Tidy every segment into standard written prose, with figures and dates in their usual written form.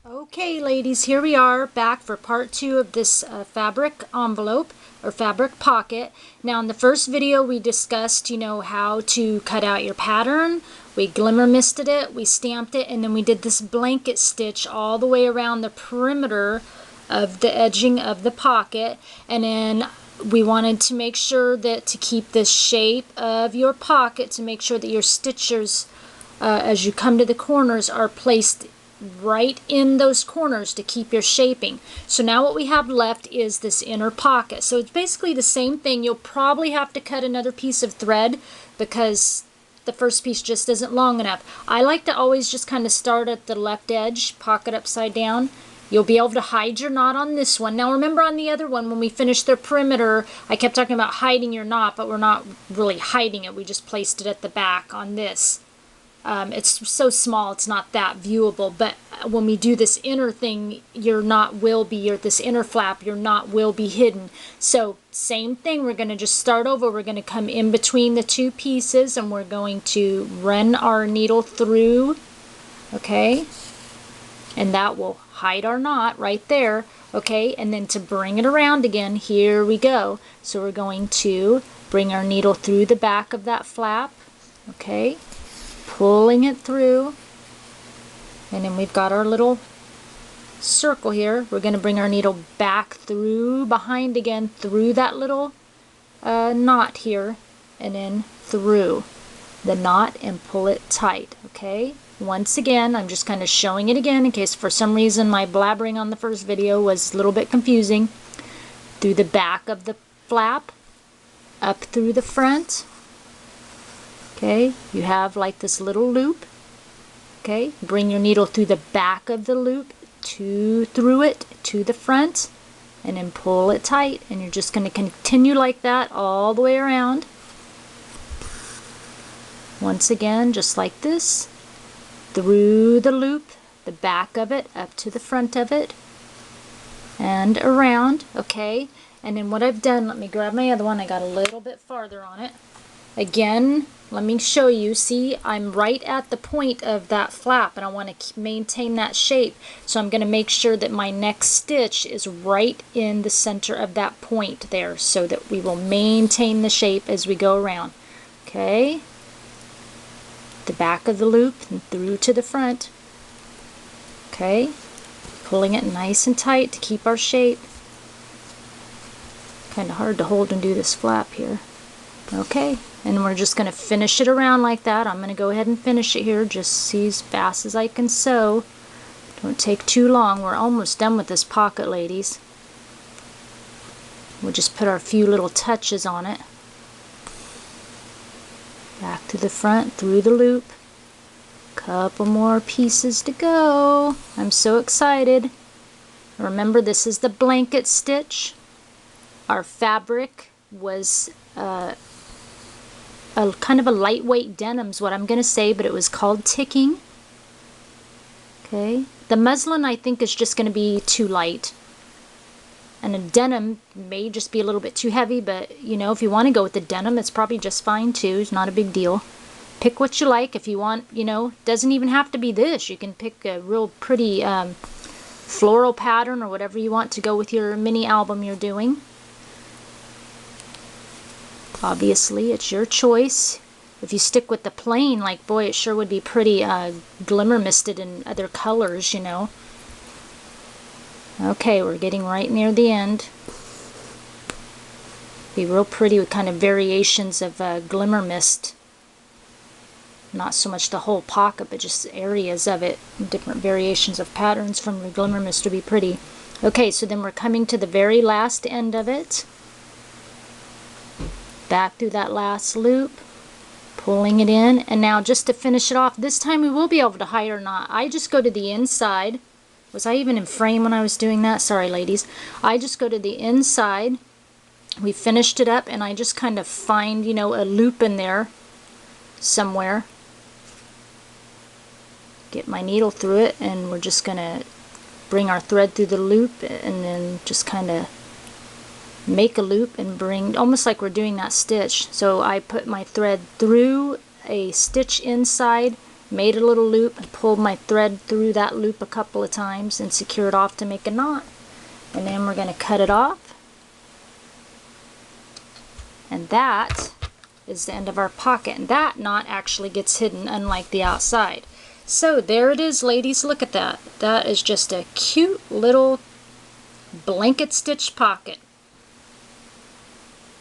Okay, ladies, here we are back for part 2 of this fabric envelope or fabric pocket. Now, in the first video, we discussed, how to cut out your pattern. We glimmer misted it, we stamped it, and then we did this blanket stitch all the way around the perimeter of the edging of the pocket. And then we wanted to make sure that to keep the shape of your pocket, to make sure that your stitches, as you come to the corners, are placed right in those corners to keep your shaping. So now what we have left is this inner pocket. So it's basically the same thing. You'll probably have to cut another piece of thread because the first piece just isn't long enough. I like to always just kind of start at the left edge, pocket upside down. You'll be able to hide your knot on this one. Now remember, on the other one, when we finished the perimeter, I kept talking about hiding your knot, but we're not really hiding it. We just placed it at the back on this. It's so small, it's not that viewable, but when we do this inner thing, your knot will be, or this inner flap, your knot will be hidden. So same thing, we're going to just start over. We're going to come in between the two pieces and we're going to run our needle through, okay, and that will hide our knot right there, okay. And then to bring it around again, here we go. So we're going to bring our needle through the back of that flap, okay, pulling it through, and then we've got our little circle here. We're going to bring our needle back through behind again, through that little knot here, and then through the knot and pull it tight, okay. Once again, I'm just kind of showing it again in case for some reason my blabbering on the first video was a little bit confusing. Through the back of the flap, up through the front. Okay, you have like this little loop. Okay, bring your needle through the back of the loop, through it to the front, and then pull it tight. And you're just going to continue like that all the way around. Once again, just like this, through the loop, the back of it, up to the front of it, and around. Okay, and then what I've done, let me grab my other one. I got a little bit farther on it. Again, let me show you. See, I'm right at the point of that flap and I want to maintain that shape. So I'm going to make sure that my next stitch is right in the center of that point there so that we will maintain the shape as we go around. Okay, the back of the loop and through to the front. Okay, pulling it nice and tight to keep our shape. Kind of hard to hold and do this flap here. Okay, and we're just going to finish it around like that. I'm going to go ahead and finish it here, just see as fast as I can sew. Don't take too long. We're almost done with this pocket, ladies. We'll just put our few little touches on it. Back to the front, through the loop. Couple more pieces to go. I'm so excited. Remember, this is the blanket stitch. Our fabric was kind of a lightweight denim is what I'm going to say, but it was called ticking. Okay, the muslin I think is just going to be too light, and a denim may just be a little bit too heavy, but if you want to go with the denim, it's probably just fine too. It's not a big deal. Pick what you like. If you want, doesn't even have to be this. You can pick a real pretty floral pattern or whatever you want to go with your mini album you're doing. Obviously, it's your choice. If you stick with the plain, like, boy, it sure would be pretty glimmer misted in other colors, Okay, we're getting right near the end. Be real pretty with kind of variations of glimmer mist. Not so much the whole pocket, but just areas of it. Different variations of patterns from the glimmer mist would be pretty. Okay, so then we're coming to the very last end of it. Back through that last loop, pulling it in, and now just to finish it off, this time we will be able to hide our knot. I just go to the inside. Was I even in frame when I was doing that? Sorry, ladies. I just go to the inside. We finished it up, and I just kind of find, a loop in there somewhere. Get my needle through it, and we're just going to bring our thread through the loop, and then just kind of make a loop and bring, almost like we're doing that stitch. So I put my thread through a stitch inside made a little loop, and pulled my thread through that loop a couple of times and secured off to make a knot. And then we're going to cut it off. And that is the end of our pocket. And that knot actually gets hidden, unlike the outside. So there it is, ladies. Look at that. That is just a cute little blanket stitch pocket.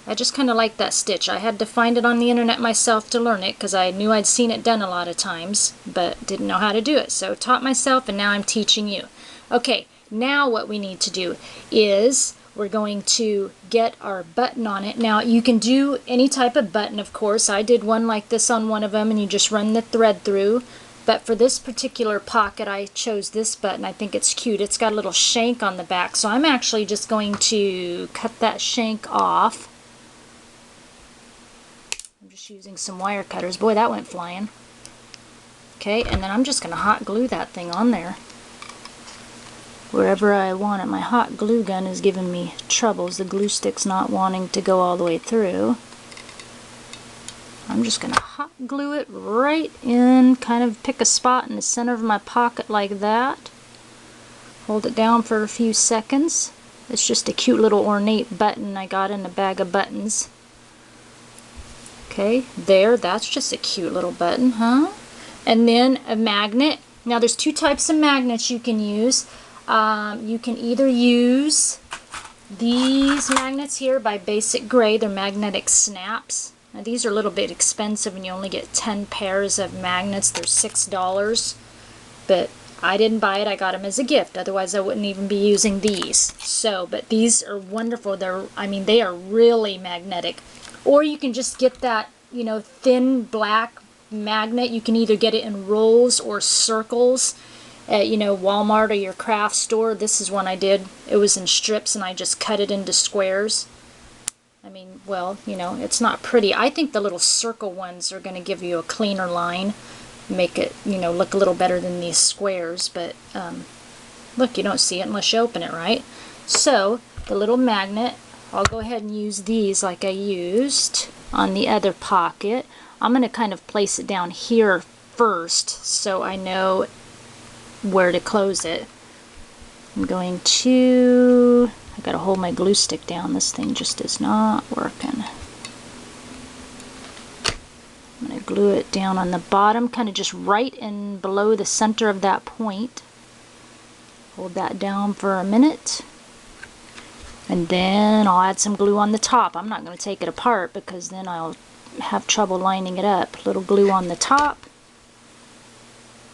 I just kind of like that stitch. I had to find it on the internet myself to learn it because I knew I'd seen it done a lot of times, but didn't know how to do it. So taught myself, and now I'm teaching you. Okay, now what we need to do is we're going to get our button on it. Now you can do any type of button, of course. I did one like this on one of them, and you just run the thread through. But for this particular pocket, I chose this button. I think it's cute. It's got a little shank on the back, so I'm actually just going to cut that shank off. I'm just using some wire cutters. Boy, that went flying. Okay, and then I'm just going to hot glue that thing on there wherever I want it. My hot glue gun is giving me troubles. The glue stick's not wanting to go all the way through. I'm just going to hot glue it right in, kind of pick a spot in the center of my pocket like that. Hold it down for a few seconds. It's just a cute little ornate button I got in a bag of buttons. Okay, there, that's just a cute little button, huh? And then a magnet. Now there's two types of magnets you can use. You can either use these magnets here by Basic Gray. They're magnetic snaps. Now these are a little bit expensive, and you only get 10 pairs of magnets. They're $6, but I didn't buy it. I got them as a gift. Otherwise I wouldn't even be using these. So, but these are wonderful. They are really magnetic. Or you can just get that, you know, thin black magnet. You can either get it in rolls or circles at, you know, Walmart or your craft store. This is one I did. It was in strips, and I just cut it into squares. I mean, well, you know, it's not pretty. I think the little circle ones are going to give you a cleaner line, make it, you know, look a little better than these squares. But look, you don't see it unless you open it, right? So the little magnet, I'll go ahead and use these like I used on the other pocket. I'm going to kind of place it down here first so I know where to close it. I'm going to, I gotta hold my glue stick down. This thing just is not working. I'm going to glue it down on the bottom, kind of just right in below the center of that point. Hold that down for a minute. And then I'll add some glue on the top. I'm not going to take it apart because then I'll have trouble lining it up. Little glue on the top.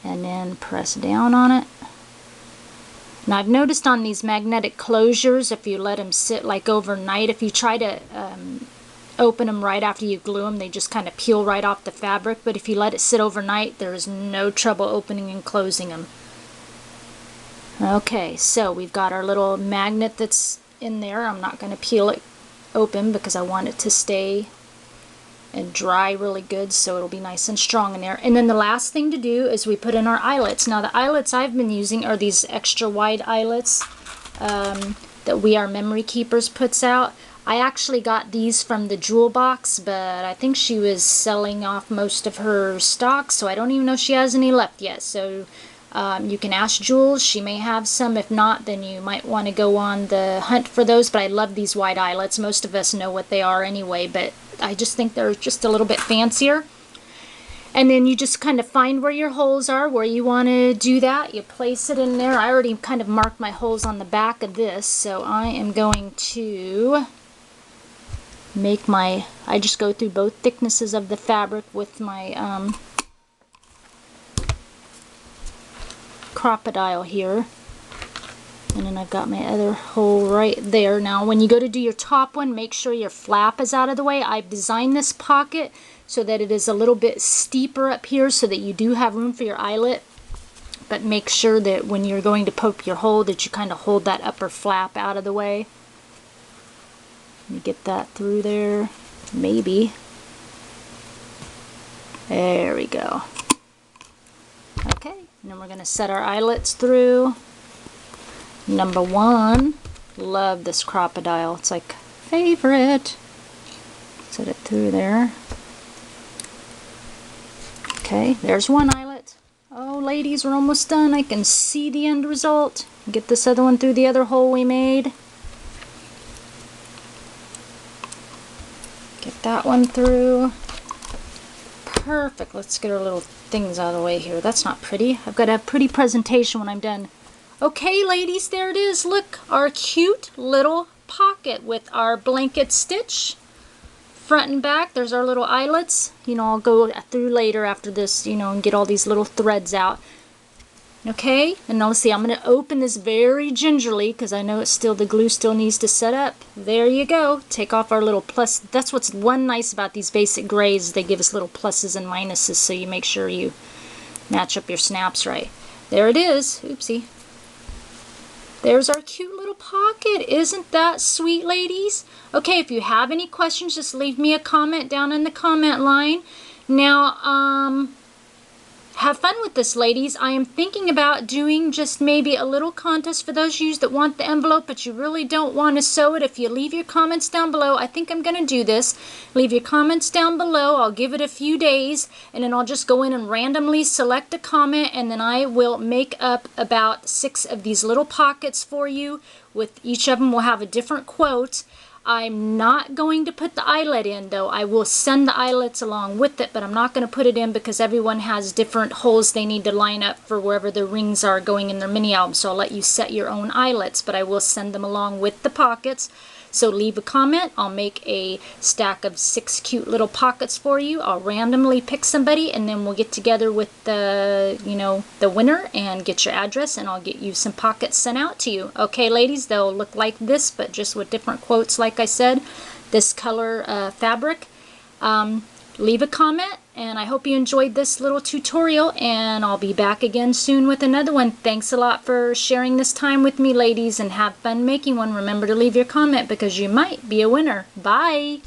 And then press down on it. Now I've noticed on these magnetic closures, if you let them sit like overnight, if you try to open them right after you glue them, they just kind of peel right off the fabric. But if you let it sit overnight, there's no trouble opening and closing them. Okay, so we've got our little magnet that's in there. I'm not going to peel it open because I want it to stay and dry really good, so it'll be nice and strong in there. And then the last thing to do is we put in our eyelets. Now the eyelets I've been using are these extra wide eyelets that We R Memorykeepers puts out. I actually got these from the Jewel Box, but I think she was selling off most of her stock, so I don't even know if she has any left yet. So you can ask Jules, she may have some. If not, then you might want to go on the hunt for those. But I love these wide eyelets. Most of us know what they are anyway, but I just think they're just a little bit fancier. And then you just kind of find where your holes are, where you want to do that. You place it in there. I already kind of marked my holes on the back of this, so I am going to make my, I just go through both thicknesses of the fabric with my crocodile here. And then I've got my other hole right there. Now when you go to do your top one, make sure your flap is out of the way. I've designed this pocket so that it is a little bit steeper up here so that you do have room for your eyelet. But make sure that when you're going to poke your hole that you kind of hold that upper flap out of the way. Let me get that through there. Maybe. There we go. Okay, and then we're going to set our eyelets through. Number 1, love this crocodile. It's like favorite. Set it through there. Okay, there's one eyelet. ladies, we're almost done. I can see the end result. Get this other one through the other hole we made. Get that one through. Perfect. Let's get our little things out of the way here. That's not pretty. I've got to have a pretty presentation when I'm done. Okay, ladies, there it is. Look, our cute little pocket with our blanket stitch. Front and back, there's our little eyelets. You know, I'll go through later after this, you know, and get all these little threads out. Okay, and now let's see, I'm going to open this very gingerly because I know it's still, the glue still needs to set up. There you go. Take off our little plus. That's what's one nice about these basic grays. They give us little pluses and minuses, so you make sure you match up your snaps right. There it is. Oopsie. There's our cute little pocket. Isn't that sweet, ladies? Okay, if you have any questions, just leave me a comment down in the comment line. Now, have fun with this, ladies. I am thinking about doing just maybe a little contest for those of you that want the envelope, but you really don't want to sew it. If you leave your comments down below, I think I'm going to do this. Leave your comments down below. I'll give it a few days, and then I'll just go in and randomly select a comment, and then I will make up about 6 of these little pockets for you. With each of them, we'll have a different quote. I'm not going to put the eyelet in, though. I will send the eyelets along with it, but I'm not going to put it in because everyone has different holes they need to line up for wherever the rings are going in their mini album. So I'll let you set your own eyelets, but I will send them along with the pockets. So leave a comment. I'll make a stack of 6 cute little pockets for you. I'll randomly pick somebody, and then we'll get together with the, you know, the winner and get your address, and I'll get you some pockets sent out to you. Okay, ladies, they'll look like this, but just with different quotes, like I said. This color fabric. Leave a comment, and I hope you enjoyed this little tutorial, and I'll be back again soon with another one. Thanks a lot for sharing this time with me, ladies, and have fun making one. Remember to leave your comment because you might be a winner. Bye!